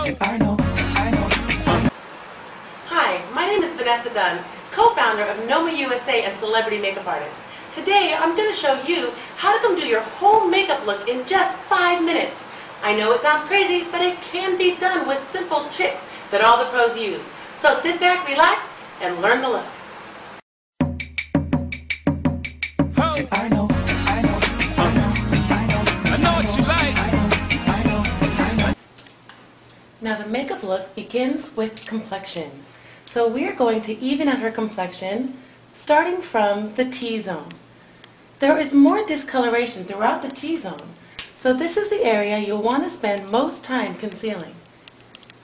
Hi, my name is Vanessa Dunn, co-founder of Noma USA and celebrity makeup artist. Today I'm going to show you how to come do your whole makeup look in just 5 minutes. I know it sounds crazy, but it can be done with simple tricks that all the pros use. So sit back, relax, and learn the look. I know what you like. Now the makeup look begins with complexion. So we are going to even out her complexion starting from the T-zone. There is more discoloration throughout the T-zone, so this is the area you'll want to spend most time concealing.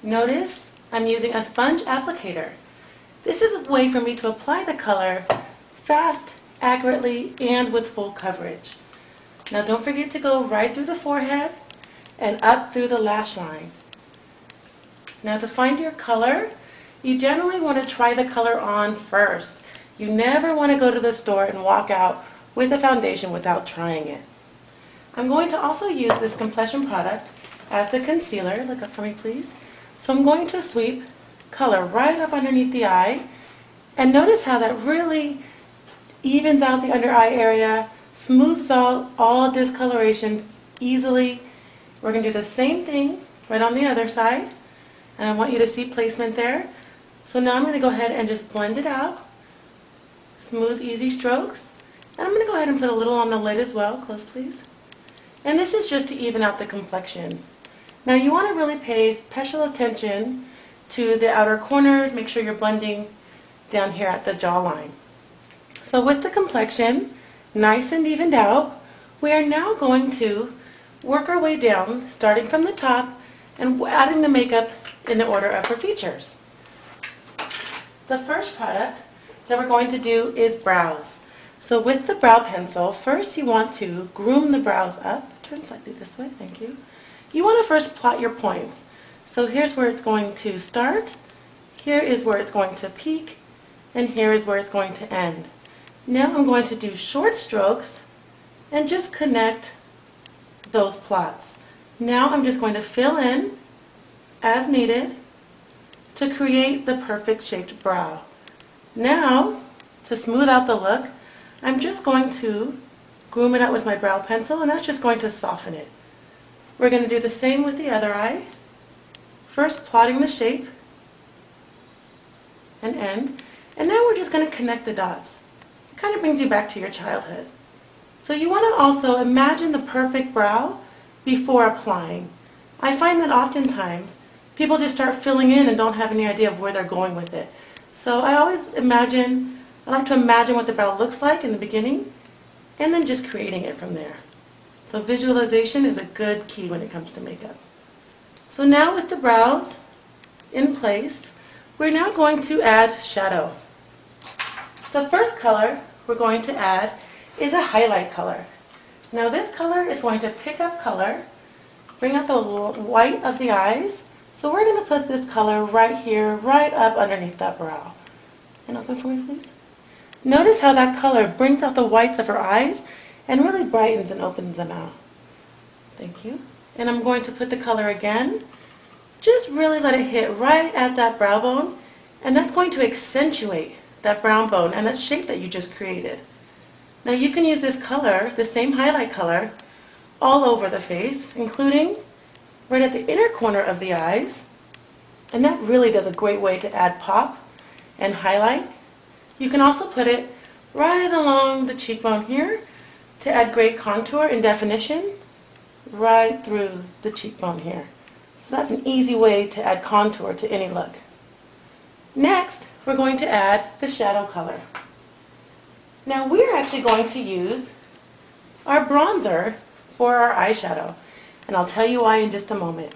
Notice I'm using a sponge applicator. This is a way for me to apply the color fast, accurately, and with full coverage. Now don't forget to go right through the forehead and up through the lash line. Now to find your color, you generally want to try the color on first. You never want to go to the store and walk out with a foundation without trying it. I'm going to also use this complexion product as the concealer. Look up for me, please. So I'm going to sweep color right up underneath the eye, and notice how that really evens out the under eye area, smooths out all discoloration easily. We're going to do the same thing right on the other side, and I want you to see placement there. So now I'm going to go ahead and just blend it out. Smooth, easy strokes. And I'm going to go ahead and put a little on the lid as well. Close, please. And this is just to even out the complexion. Now you want to really pay special attention to the outer corners. Make sure you're blending down here at the jawline. So with the complexion nice and evened out, we are now going to work our way down, starting from the top and adding the makeup in the order of her features. The first product that we're going to do is brows. So with the brow pencil, first you want to groom the brows up. Turn slightly this way, thank you. You want to first plot your points. So here's where it's going to start, here is where it's going to peak, and here is where it's going to end. Now I'm going to do short strokes and just connect those plots. Now I'm just going to fill in as needed to create the perfect shaped brow. Now, to smooth out the look, I'm just going to groom it out with my brow pencil, and that's just going to soften it. We're going to do the same with the other eye. First plotting the shape and end, and now we're just going to connect the dots. It kind of brings you back to your childhood. So you want to also imagine the perfect brow before applying. I find that oftentimes people just start filling in and don't have any idea of where they're going with it. So I like to imagine what the brow looks like in the beginning and then just creating it from there. So visualization is a good key when it comes to makeup. So now with the brows in place, we're now going to add shadow. The first color we're going to add is a highlight color. Now this color is going to pick up color, bring out the white of the eyes. So we're going to put this color right here, right up underneath that brow. And open for me, please. Notice how that color brings out the whites of her eyes and really brightens and opens them out. Thank you. And I'm going to put the color again. Just really let it hit right at that brow bone, and that's going to accentuate that brown bone and that shape that you just created. Now you can use this color, the same highlight color, all over the face, including right at the inner corner of the eyes, and that really does a great way to add pop and highlight. You can also put it right along the cheekbone here to add great contour and definition right through the cheekbone here. So that's an easy way to add contour to any look. Next, we're going to add the shadow color. Now we're actually going to use our bronzer for our eyeshadow, and I'll tell you why in just a moment.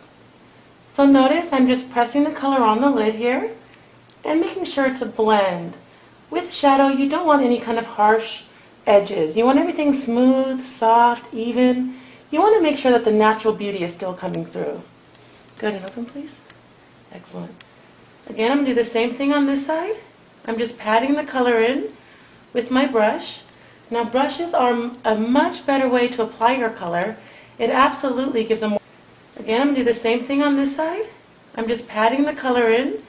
So notice I'm just pressing the color on the lid here and making sure to blend. With shadow, you don't want any kind of harsh edges. You want everything smooth, soft, even. You want to make sure that the natural beauty is still coming through. Good, and open please. Excellent. Again, I'm going to do the same thing on this side. I'm just patting the color in with my brush. Now brushes are a much better way to apply your color. It absolutely gives a more... Again, I'm going to do the same thing on this side. I'm just patting the color in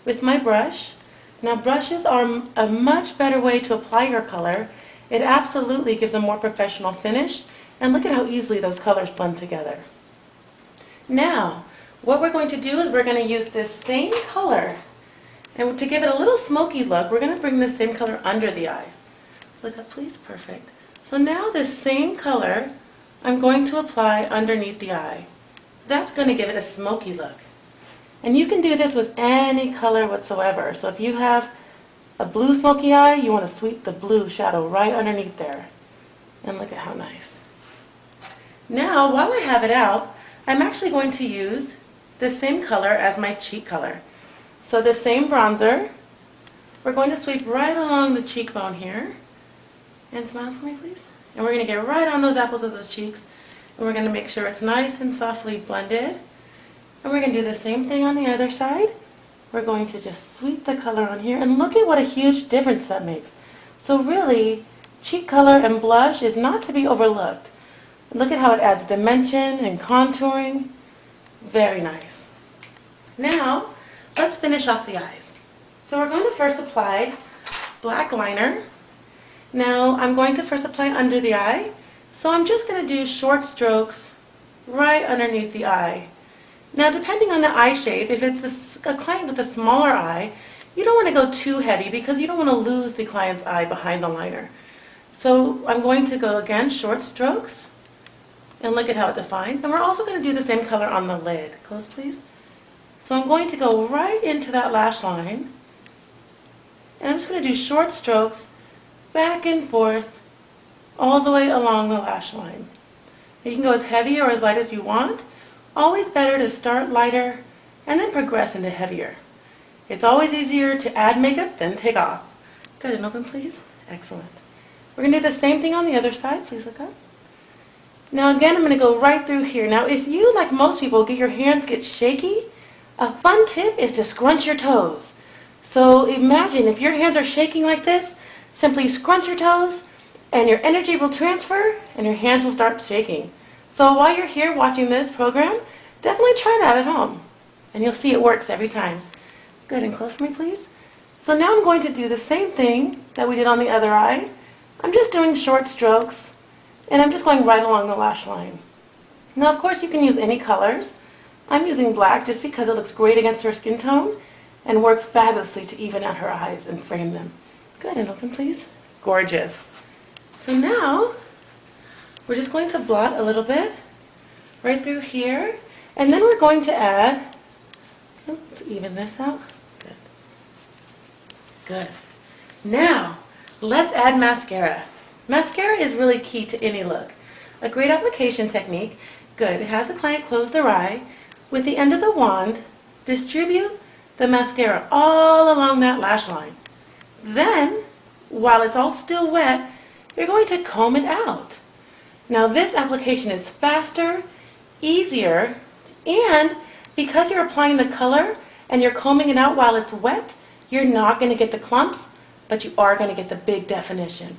with my brush. Now brushes are a much better way to apply your color. It absolutely gives a more professional finish, and look at how easily those colors blend together. Now, what we're going to do is we're going to use this same color, and to give it a little smoky look, we're going to bring the same color under the eyes. Look up please, perfect. So now this same color I'm going to apply underneath the eye. That's going to give it a smoky look. And you can do this with any color whatsoever. So if you have a blue smoky eye, you want to sweep the blue shadow right underneath there. And look at how nice. Now, while I have it out, I'm actually going to use the same color as my cheek color. So the same bronzer, we're going to sweep right along the cheekbone here. And smile for me, please. And we're going to get right on those apples of those cheeks. And we're going to make sure it's nice and softly blended. And we're going to do the same thing on the other side. We're going to just sweep the color on here. And look at what a huge difference that makes. So really, cheek color and blush is not to be overlooked. Look at how it adds dimension and contouring. Very nice. Now, let's finish off the eyes. So we're going to first apply black liner. Now, I'm going to first apply under the eye. So I'm just going to do short strokes right underneath the eye. Now, depending on the eye shape, if it's a client with a smaller eye, you don't want to go too heavy because you don't want to lose the client's eye behind the liner. So I'm going to go again, short strokes, and look at how it defines. And we're also going to do the same color on the lid. Close, please. So I'm going to go right into that lash line, and I'm just going to do short strokes back and forth all the way along the lash line. You can go as heavy or as light as you want. Always better to start lighter and then progress into heavier. It's always easier to add makeup than take off. Good, and open please. Excellent. We're going to do the same thing on the other side. Please look up. Now again, I'm going to go right through here. Now if you, like most people, get your hands get shaky, a fun tip is to scrunch your toes. So imagine if your hands are shaking like this, simply scrunch your toes and your energy will transfer and your hands will start shaking. So while you're here watching this program, definitely try that at home. And you'll see it works every time. Good, and close for me please. So now I'm going to do the same thing that we did on the other eye. I'm just doing short strokes, and I'm just going right along the lash line. Now of course you can use any colors. I'm using black just because it looks great against her skin tone and works fabulously to even out her eyes and frame them. Good, and open please. Gorgeous. So now, we're just going to blot a little bit right through here, and then we're going to add, let's even this out. Good. Good. Now, let's add mascara. Mascara is really key to any look. A great application technique, good, have the client close their eye. With the end of the wand, distribute the mascara all along that lash line. Then, while it's all still wet, you're going to comb it out. Now this application is faster, easier, and because you're applying the color and you're combing it out while it's wet, you're not going to get the clumps, but you are going to get the big definition.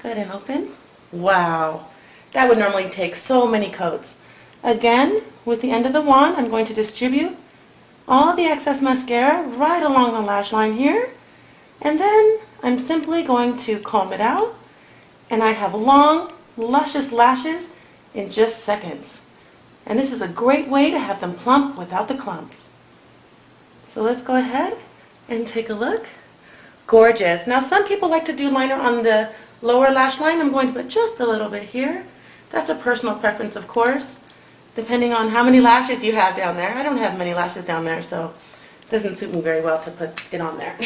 Good, and open. Wow, that would normally take so many coats. Again, with the end of the wand, I'm going to distribute all the excess mascara right along the lash line here, and then I'm simply going to comb it out, and I have long, luscious lashes in just seconds. And this is a great way to have them plump without the clumps. So let's go ahead and take a look. Gorgeous. Now some people like to do liner on the lower lash line. I'm going to put just a little bit here. That's a personal preference, of course, depending on how many lashes you have down there. I don't have many lashes down there, so it doesn't suit me very well to put it on there.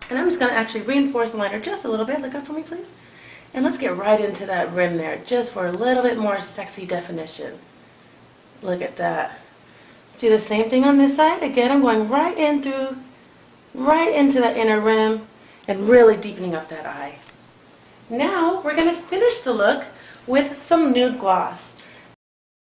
And I'm just going to actually reinforce the liner just a little bit. Look up for me, please. And let's get right into that rim there, just for a little bit more sexy definition. Look at that. Let's do the same thing on this side. Again, I'm going right in through, right into that inner rim, and really deepening up that eye. Now, we're going to finish the look with some nude gloss.